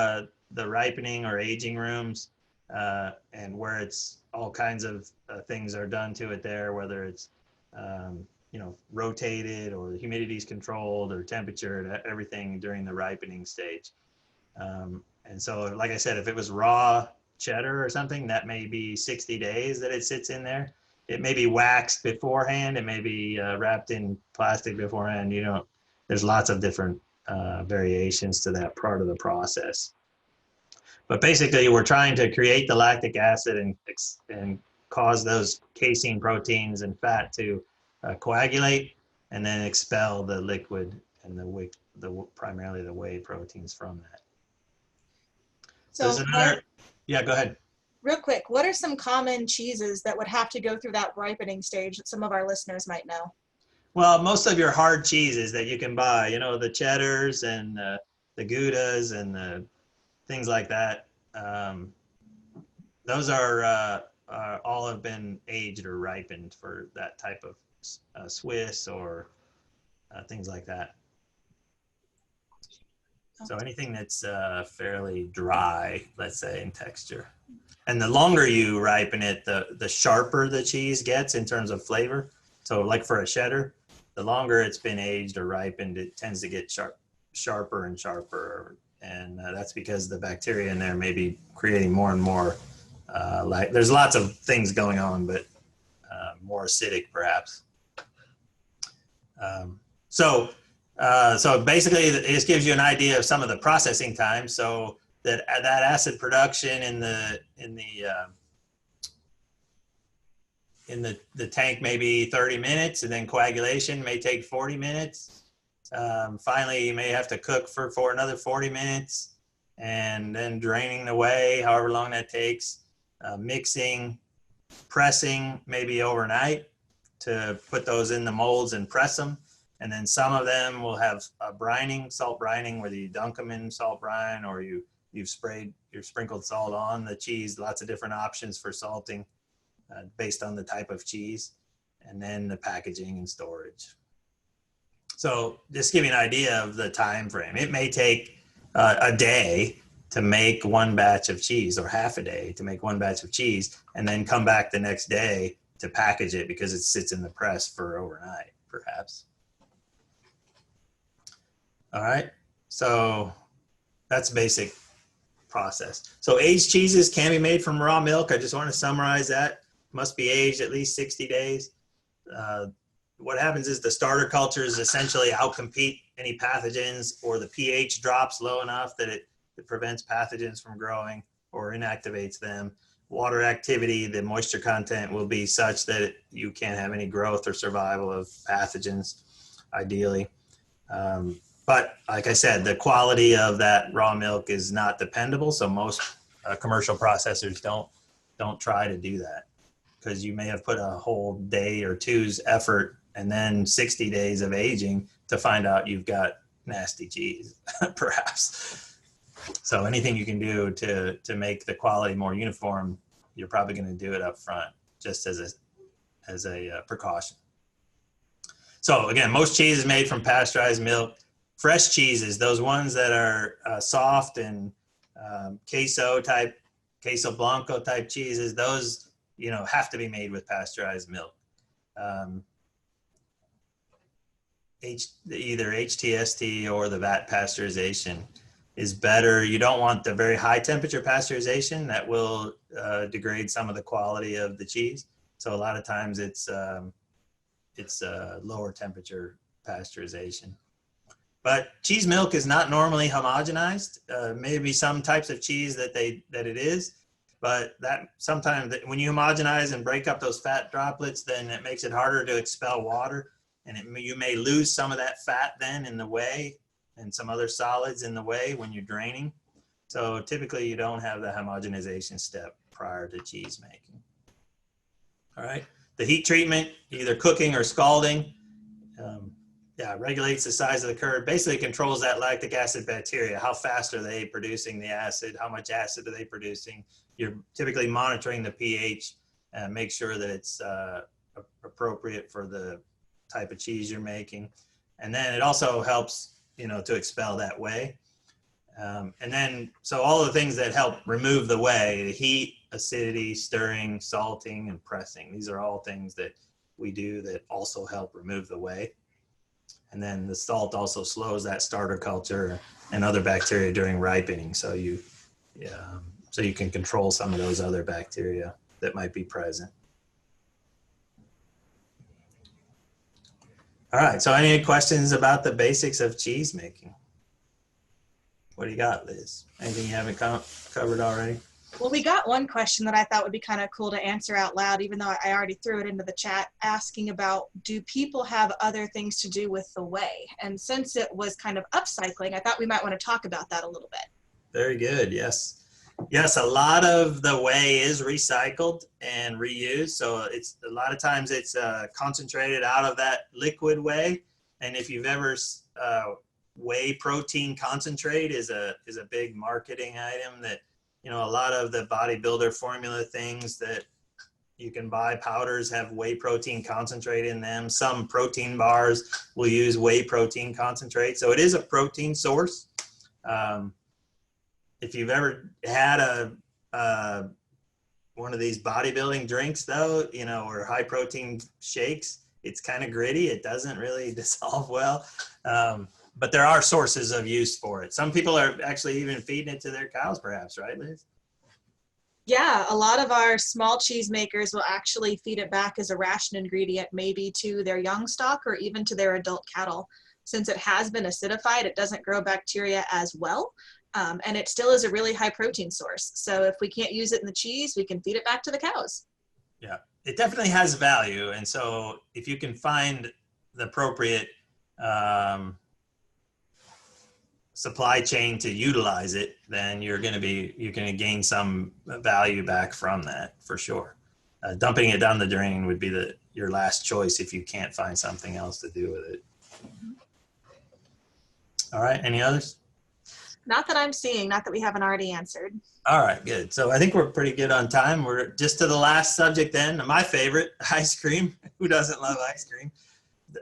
the ripening or aging rooms, and where it's all kinds of things are done to it there, whether it's rotated or the humidity is controlled or temperature, everything during the ripening stage. And so, like I said, if it was raw cheddar or something, that may be 60 days that it sits in there. It may be waxed beforehand. It may be wrapped in plastic beforehand. There's lots of different variations to that part of the process. But basically, we're trying to create the lactic acid and cause those casein proteins and fat to coagulate, and then expel the liquid and primarily the whey proteins from that. So yeah, go ahead. Real quick, what are some common cheeses that would have to go through that ripening stage that some of our listeners might know? Well, most of your hard cheeses that you can buy, the cheddars and the Goudas and the things like that, those are all have been aged or ripened for that type of Swiss or things like that. So anything that's fairly dry, let's say, in texture. And the longer you ripen it, the sharper the cheese gets in terms of flavor. So like for a cheddar, the longer it's been aged or ripened, it tends to get sharper and sharper. And that's because the bacteria in there may be creating more and more, there's lots of things going on, but more acidic perhaps. So basically, it just gives you an idea of some of the processing time. So that acid production in the tank may be 30 minutes, and then coagulation may take 40 minutes. Finally, you may have to cook for another 40 minutes, and then draining the whey, however long that takes. Mixing, pressing, maybe overnight to put those in the molds and press them. And then some of them will have a brining, salt brining, whether you dunk them in salt brine or you've sprinkled salt on the cheese. Lots of different options for salting based on the type of cheese, and then the packaging and storage. So just give you an idea of the time frame. It may take a day to make one batch of cheese, or half a day to make one batch of cheese, and then come back the next day to package it because it sits in the press for overnight, perhaps. All right, so that's basic process. So aged cheeses can be made from raw milk. I just want to summarize that. Must be aged at least 60 days. What happens is the starter cultures essentially outcompete any pathogens, or the pH drops low enough that it prevents pathogens from growing or inactivates them. Water activity, the moisture content will be such that you can't have any growth or survival of pathogens, ideally. But like I said, the quality of that raw milk is not dependable. So most commercial processors don't try to do that, because you may have put a whole day or two's effort and then 60 days of aging to find out you've got nasty cheese, perhaps. So anything you can do to make the quality more uniform, you're probably going to do it up front, just as a precaution. So again, most cheese is made from pasteurized milk. Fresh cheeses, those ones that are soft and queso blanco type cheeses, those have to be made with pasteurized milk. Either HTST or the VAT pasteurization is better. You don't want the very high temperature pasteurization. That will degrade some of the quality of the cheese. So a lot of times it's lower temperature pasteurization. But cheese milk is not normally homogenized. Maybe some types of cheese that it is, but that sometimes when you homogenize and break up those fat droplets, then it makes it harder to expel water, and you may lose some of that fat then in the whey, and some other solids in the whey when you're draining. So typically you don't have the homogenization step prior to cheese making. All right, the heat treatment, either cooking or scalding, regulates the size of the curd, basically controls that lactic acid bacteria. How fast are they producing the acid? How much acid are they producing? You're typically monitoring the pH and make sure that it's appropriate for the type of cheese you're making. And then it also helps, to expel that whey. And then, so all the things that help remove the whey, the heat, acidity, stirring, salting, and pressing, these are all things that we do that also help remove the whey. And then the salt also slows that starter culture and other bacteria during ripening. So you can control some of those other bacteria that might be present. All right, so any questions about the basics of cheese making? What do you got, Liz? Anything you haven't covered already? Well, we got one question that I thought would be kind of cool to answer out loud, even though I already threw it into the chat, asking about, do people have other things to do with the whey? And since it was kind of upcycling, I thought we might want to talk about that a little bit. Very good, yes. Yes, a lot of the whey is recycled and reused. So it's a lot of times it's concentrated out of that liquid whey. And if you've ever, whey protein concentrate is a big marketing item that, a lot of the bodybuilder formula things that you can buy, powders, have whey protein concentrate in them. Some protein bars will use whey protein concentrate. So it is a protein source. If you've ever had one of these bodybuilding drinks though, or high protein shakes, it's kind of gritty. It doesn't really dissolve well. But there are sources of use for it. Some people are actually even feeding it to their cows, perhaps, right, Liz? Yeah, a lot of our small cheese makers will actually feed it back as a ration ingredient, maybe to their young stock or even to their adult cattle. Since it has been acidified, it doesn't grow bacteria as well. And it still is a really high protein source. So if we can't use it in the cheese, we can feed it back to the cows. Yeah, it definitely has value. And so if you can find the appropriate supply chain to utilize it, then you're going to gain some value back from that for sure. Dumping it down the drain would be your last choice if you can't find something else to do with it. All right, any others? Not that I'm seeing, not that we haven't already answered. All right, good. So I think we're pretty good on time. We're just to the last subject then, my favorite, ice cream. Who doesn't love ice cream?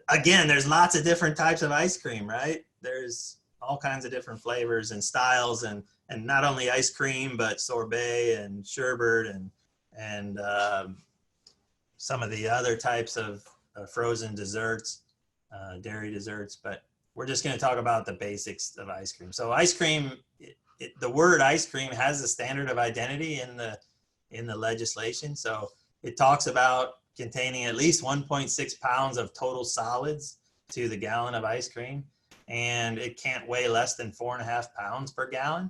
Again, there's lots of different types of ice cream, right? There's all kinds of different flavors and styles, and not only ice cream, but sorbet and sherbet and some of the other types of frozen desserts, dairy desserts. But we're just going to talk about the basics of ice cream. So ice cream, the word ice cream has a standard of identity in the legislation. So it talks about containing at least 1.6 pounds of total solids to the gallon of ice cream, and it can't weigh less than 4.5 pounds per gallon.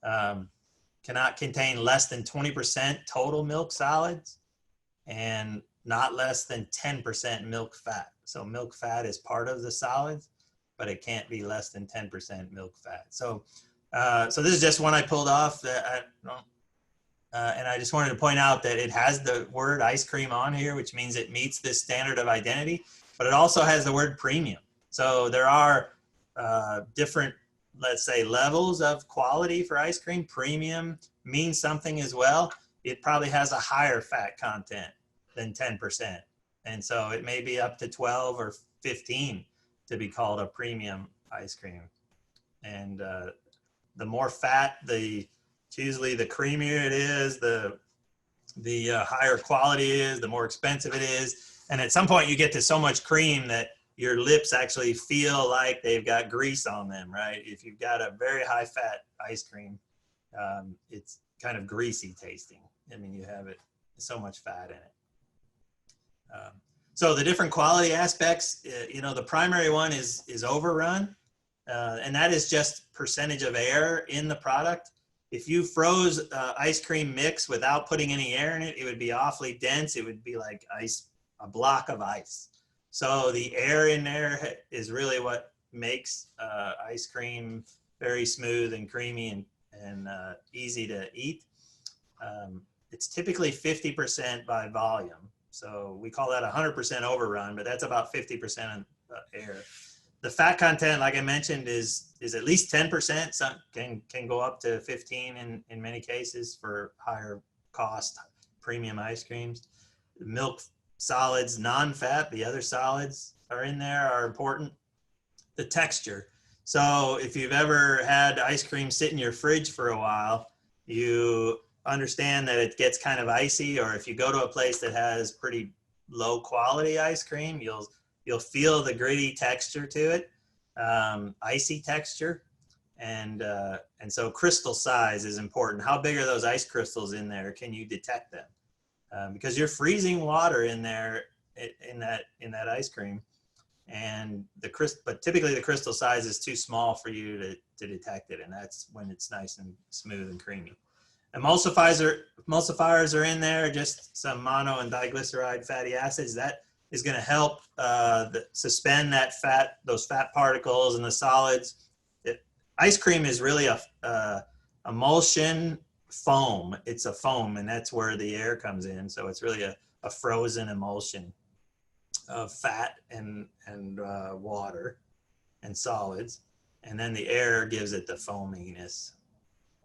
Cannot contain less than 20% total milk solids, and not less than 10% milk fat. So milk fat is part of the solids, but it can't be less than 10% milk fat. So this is just one I pulled off that and I just wanted to point out that it has the word ice cream on here, which means it meets this standard of identity, but it also has the word premium. So there are different, let's say, levels of quality for ice cream. Premium means something as well. It probably has a higher fat content than 10%. And so it may be up to 12 or 15 to be called a premium ice cream. And the more fat, usually the creamier it is, the higher quality it is, the more expensive it is. And at some point you get to so much cream that your lips actually feel like they've got grease on them, right? If you've got a very high fat ice cream, it's kind of greasy tasting. I mean, you have so much fat in it. So the different quality aspects, the primary one is overrun. And that is just percentage of air in the product. If you froze ice cream mix without putting any air in it, it would be awfully dense. It would be like a block of ice. So the air in there is really what makes ice cream very smooth and creamy and easy to eat. It's typically 50% by volume. So we call that 100% overrun, but that's about 50% air. The fat content, like I mentioned, is at least 10%. Some can go up to 15 in many cases for higher cost premium ice creams. Milk solids, non-fat, the other solids are in there, are important. The texture. So if you've ever had ice cream sit in your fridge for a while, you understand that it gets kind of icy, or if you go to a place that has pretty low quality ice cream, you'll feel the gritty texture to it, icy texture. And so crystal size is important. How big are those ice crystals in there? Can you detect them? Because you're freezing water in there in that ice cream, and but typically the crystal size is too small for you to detect it, and that's when it's nice and smooth and creamy. Emulsifiers are in there, just some mono and diglyceride fatty acids. That is going to help suspend those fat particles and the solids. Ice cream is really a emulsion foam. It's a foam, and that's where the air comes in. So it's really a frozen emulsion of fat and water and solids, and then the air gives it the foaminess.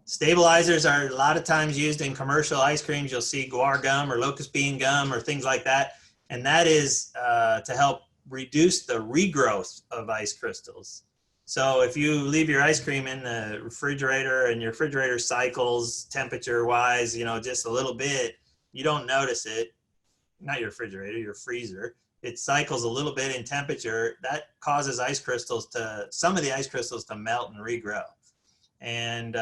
Stabilizers are a lot of times used in commercial ice creams. You'll see guar gum or locust bean gum or things like that. And that is to help reduce the regrowth of ice crystals. So if you leave your ice cream in the refrigerator and your refrigerator cycles temperature wise, just a little bit, you don't notice it. Not your refrigerator, your freezer. It cycles a little bit in temperature. That causes some of the ice crystals to melt and regrow. And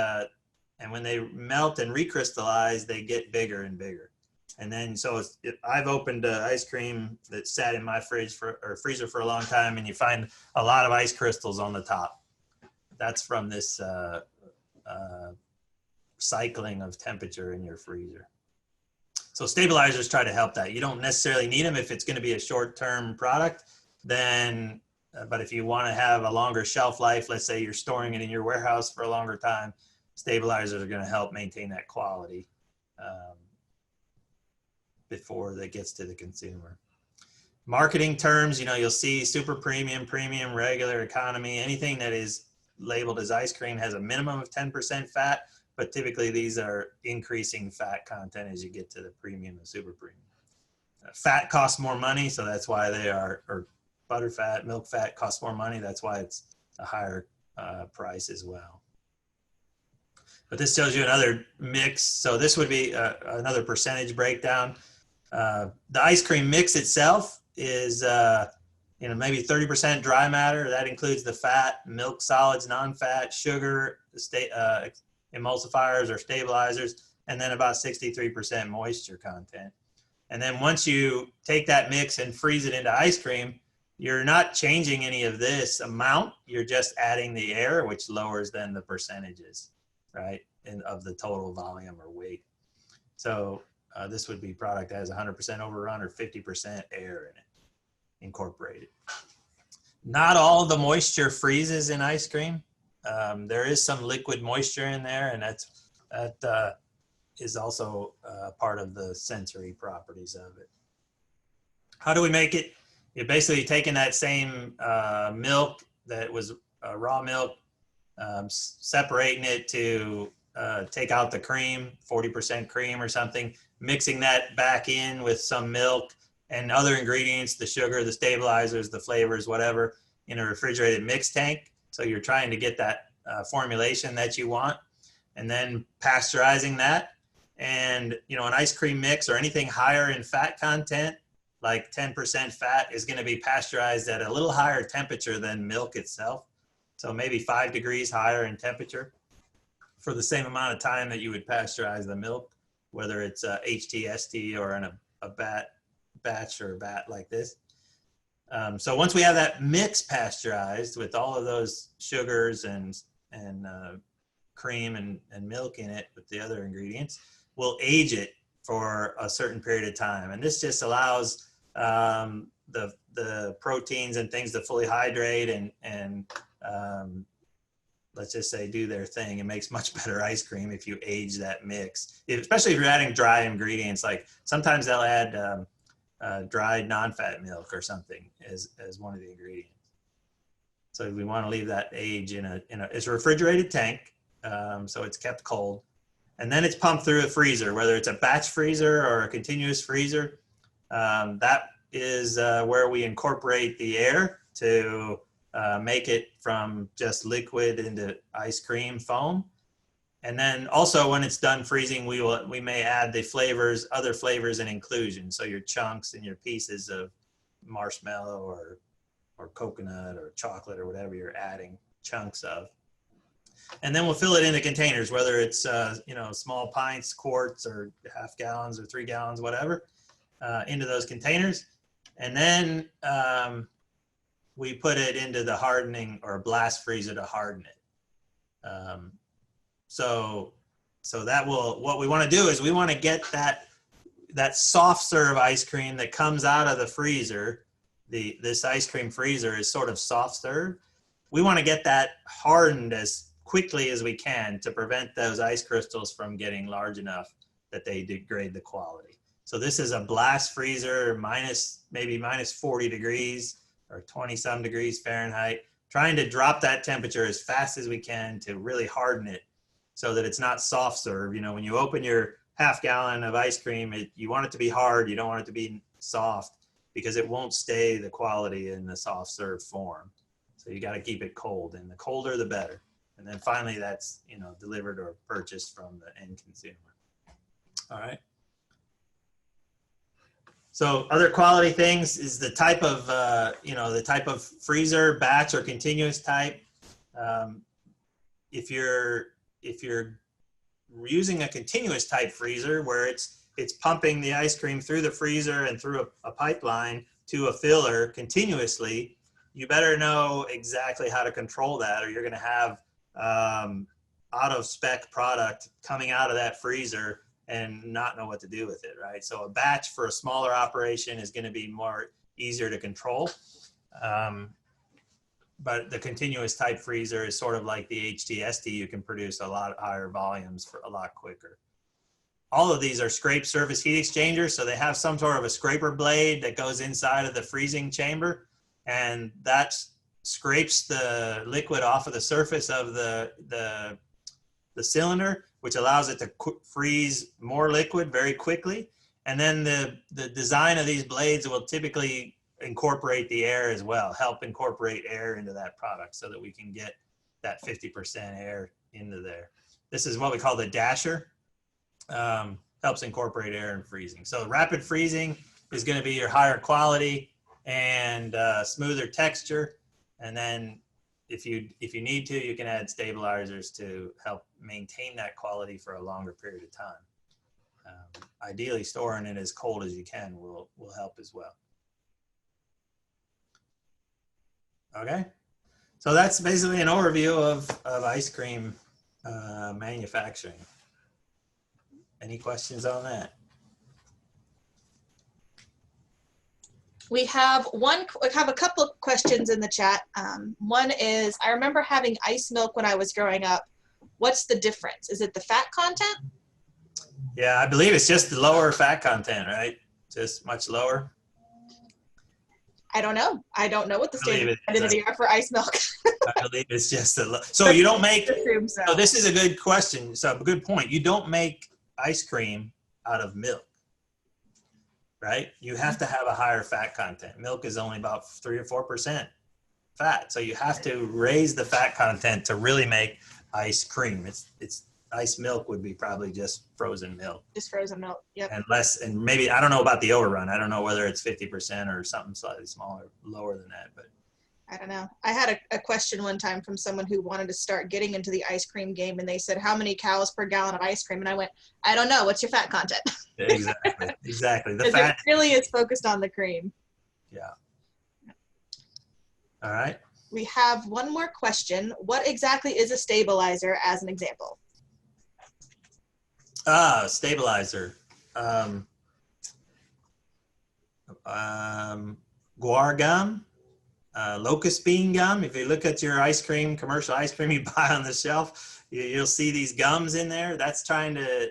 when they melt and recrystallize, they get bigger and bigger. And then, so I've opened ice cream that sat in my freezer for a long time, and you find a lot of ice crystals on the top. That's from this cycling of temperature in your freezer. So stabilizers try to help that. You don't necessarily need them if it's going to be a short-term product, then, but if you want to have a longer shelf life, let's say you're storing it in your warehouse for a longer time, stabilizers are going to help maintain that quality before that gets to the consumer. Marketing terms, you'll see super premium, premium, regular, economy, anything that is labeled as ice cream has a minimum of 10% fat, but typically these are increasing fat content as you get to the premium and super premium. Fat costs more money, so that's why they are, or butter fat, milk fat costs more money. That's why it's a higher price as well. But this tells you another mix. So this would be another percentage breakdown. The ice cream mix itself is, maybe 30% dry matter. That includes the fat, milk solids, non-fat, sugar, emulsifiers or stabilizers, and then about 63% moisture content. And then once you take that mix and freeze it into ice cream, you're not changing any of this amount. You're just adding the air, which lowers then the percentages, right, of the total volume or weight. So this would be product that has 100% overrun or 50% air in it incorporated. Not all the moisture freezes in ice cream. There is some liquid moisture in there, and that is also part of the sensory properties of it. How do we make it? You're basically taking that same milk that was raw milk, separating it to take out the cream, 40% cream or something, mixing that back in with some milk and other ingredients, the sugar, the stabilizers, the flavors, whatever, in a refrigerated mix tank. So you're trying to get that formulation that you want, and then pasteurizing that. And, an ice cream mix or anything higher in fat content, like 10% fat, is going to be pasteurized at a little higher temperature than milk itself. So maybe 5 degrees higher in temperature for the same amount of time that you would pasteurize the milk, whether it's HTST or in a batch or a vat like this. So once we have that mix pasteurized with all of those sugars and cream and milk in it with the other ingredients, we'll age it for a certain period of time. And this just allows the proteins and things to fully hydrate and let's just say do their thing. It makes much better ice cream if you age that mix, especially if you're adding dry ingredients. Like sometimes they'll add dried non-fat milk or something as one of the ingredients. So we want to leave that age in it's a refrigerated tank, so it's kept cold. And then it's pumped through a freezer, whether it's a batch freezer or a continuous freezer. That is where we incorporate the air to make it from just liquid into ice cream foam. And then also when it's done freezing, we may add the flavors, other flavors and inclusions. So your chunks and your pieces of marshmallow or coconut or chocolate or whatever you're adding chunks of. And then we'll fill it into containers, whether it's small pints, quarts, or half gallons or 3 gallons, whatever, into those containers. And then we put it into the hardening or blast freezer to harden it. So that what we want to do is we want to get that soft serve ice cream that comes out of the freezer. This ice cream freezer is sort of soft serve. We want to get that hardened as quickly as we can to prevent those ice crystals from getting large enough that they degrade the quality. So this is a blast freezer, maybe minus 40 degrees or 20 some degrees Fahrenheit, trying to drop that temperature as fast as we can to really harden it so that it's not soft serve. When you open your half gallon of ice cream, you want it to be hard. You don't want it to be soft because it won't stay the quality in the soft serve form. So you got to keep it cold, and the colder the better. And then finally that's, delivered or purchased from the end consumer. All right. So other quality things is the type of freezer, batch or continuous type. If you're using a continuous type freezer where it's pumping the ice cream through the freezer and through a pipeline to a filler continuously, you better know exactly how to control that, or you're going to have out of spec product coming out of that freezer and not know what to do with it, right? So a batch for a smaller operation is going to be easier to control. But the continuous type freezer is sort of like the HTST. You can produce a lot higher volumes for a lot quicker. all of these are scrape surface heat exchangers. So they have some sort of a scraper blade that goes inside of the freezing chamber, and that scrapes the liquid off of the surface of the cylinder, which allows it to freeze more liquid very quickly. And then the design of these blades will typically incorporate the air as well, help incorporate air into that product so that we can get that 50% air into there. This is what we call the dasher. Helps incorporate air in freezing. So rapid freezing is going to be your higher quality and smoother texture. And then if you need to, you can add stabilizers to help maintain that quality for a longer period of time. Ideally, storing it as cold as you can will help as well. Okay, so that's basically an overview of ice cream manufacturing. Any questions on that? We have a couple of questions in the chat. One is, I remember having ice milk when I was growing up. What's the difference? Is it the fat content? Yeah, I believe it's just the lower fat content, right? Just much lower. I don't know. I don't know what the standard identity are for ice milk. I believe it's just so you don't make. So. So this is a good question. So a good point. You don't make ice cream out of milk, right? You have to have a higher fat content. Milk is only about 3 or 4% fat, so you have to raise the fat content to really make ice cream. It's ice milk would be probably just frozen milk. Just frozen milk, yep. And maybe, I don't know about the overrun. I don't know whether it's 50% or something slightly smaller, lower than that, but. I don't know. I had a question one time from someone who wanted to start getting into the ice cream game, and they said, how many cows per gallon of ice cream? And I went, I don't know. What's your fat content? Exactly. The fat it really is focused on the cream. Yeah. All right. We have one more question. What exactly is a stabilizer as an example? Stabilizer. Guar gum, locust bean gum. If you look at your ice cream, commercial ice cream you buy on the shelf, you'll see these gums in there. That's trying to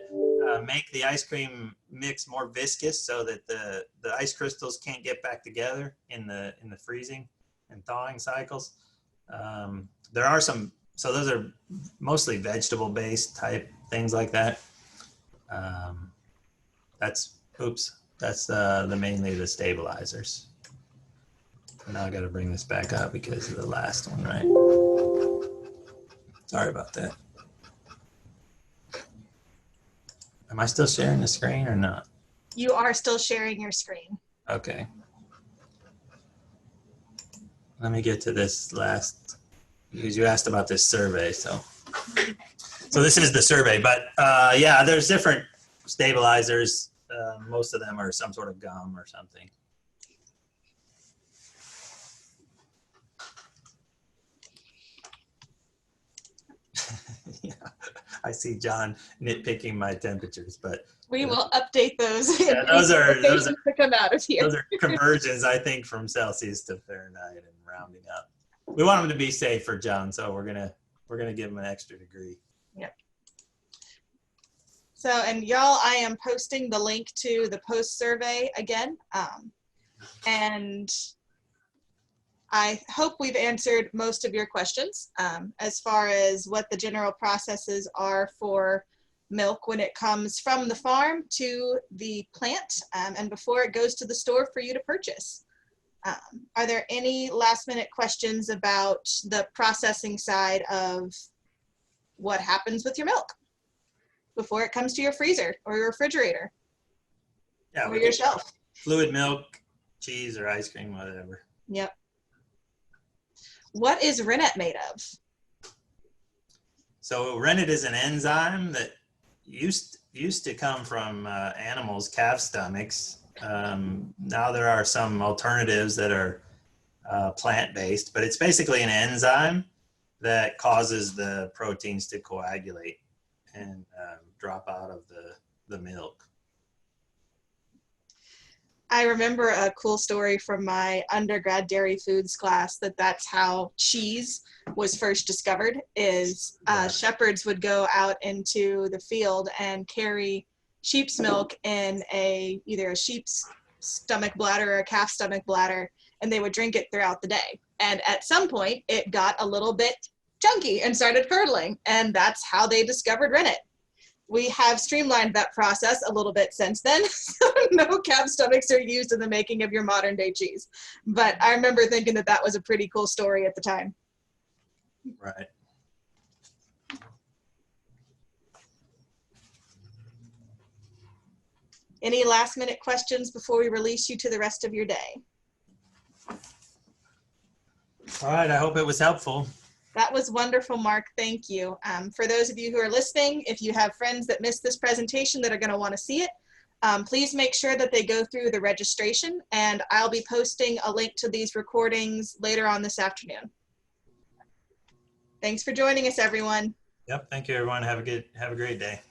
make the ice cream mix more viscous so that the ice crystals can't get back together in the freezing and thawing cycles. There are some, so those are mostly vegetable based type things like that. That's mainly the stabilizers. Now I got to bring this back up because of the last one, right? Sorry about that. Am I still sharing the screen or not? You are still sharing your screen. Okay. Let me get to this last, because you asked about this survey. So this is the survey, but yeah, there's different stabilizers. Most of them are some sort of gum or something. Yeah, I see John nitpicking my temperatures, but we will update those. Yeah, those are to come out of here. Those are conversions, I think, from Celsius to Fahrenheit and rounding up. We want them to be safe for John, so we're gonna give him an extra degree. Yep. So, and y'all, I am posting the link to the post survey again, and I hope we've answered most of your questions as far as what the general processes are for milk when it comes from the farm to the plant and before it goes to the store for you to purchase. Are there any last minute questions about the processing side of what happens with your milk before it comes to your freezer or your refrigerator? Yeah, or your shelf? Fluid milk, cheese, or ice cream, whatever. Yep. What is rennet made of? So rennet is an enzyme that used to come from animals' calf stomachs. Now there are some alternatives that are plant-based, but it's basically an enzyme that causes the proteins to coagulate and drop out of the milk. I remember a cool story from my undergrad dairy foods class that's how cheese was first discovered is shepherds would go out into the field and carry sheep's milk in either a sheep's stomach bladder or a calf stomach bladder, and they would drink it throughout the day. And at some point, it got a little bit chunky and started curdling, and that's how they discovered rennet. We have streamlined that process a little bit since then. So no calf stomachs are used in the making of your modern day cheese. But I remember thinking that that was a pretty cool story at the time. Right. Any last minute questions before we release you to the rest of your day? All right, I hope it was helpful. That was wonderful, Mark. Thank you. For those of you who are listening, if you have friends that missed this presentation that are going to want to see it, please make sure that they go through the registration, and I'll be posting a link to these recordings later on this afternoon. Thanks for joining us, everyone. Yep, thank you, everyone. Have a great day.